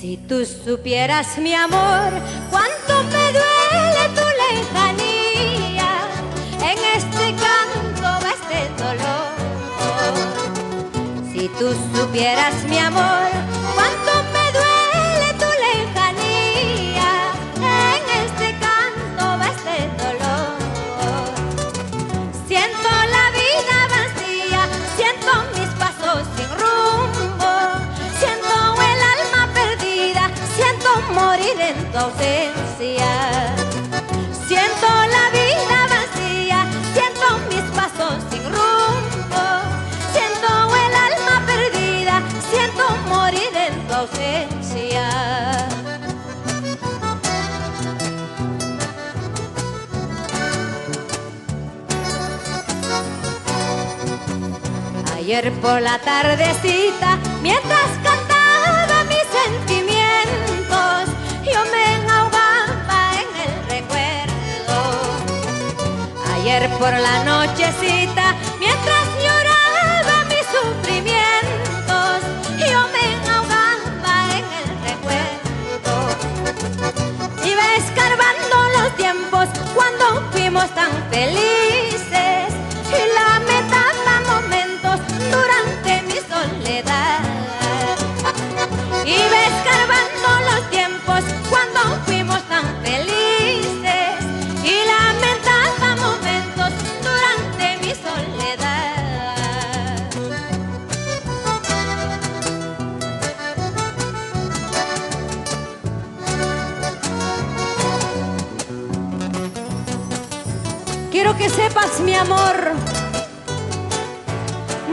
Si tú supieras, mi amor, cuánto me duele tu lejanía, en este canto va este dolor. Si tú supieras, mi amor, cuánto me duele tu lejanía, en este canto va este dolor. Siento la vida vacía, siento mis pasos sin rumbo, siento el alma perdida, siento morir en tu ausencia. Siento la vida vacía, siento mis pasos sin rumbo, siento el alma perdida, siento morir en tu ausencia. Ayer por la tardecita, mientras cantaba mis sentimientos, yo me ahogaba en el recuerdo. Ayer por la nochecita, mientras lloraba mis sufrimientos, yo me ahogaba en el recuerdo. Iba escarbando los tiempos cuando fuimos tan felices y lamentaba momentos durante mi soledad. Iba escarbando los tiempos cuando fuimos tan felices y lamentaba momentos durante mi soledad. Quiero que sepas, mi amor,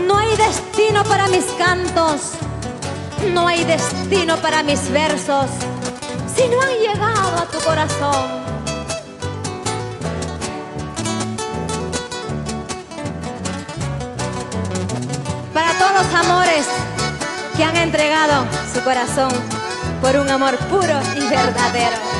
no hay destino para mis cantos, no hay destino para mis versos, si no han llegado a tu corazón. Para todos los amores que han entregado su corazón por un amor puro y verdadero.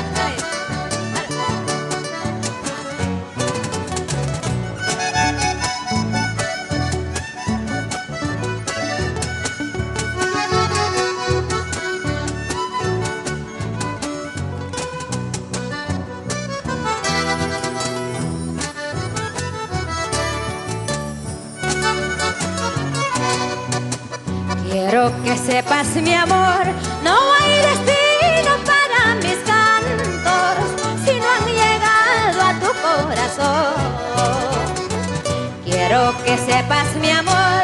Quiero que sepas, mi amor, no hay destino para mis cantos si no han llegado a tu corazón. Quiero que sepas, mi amor,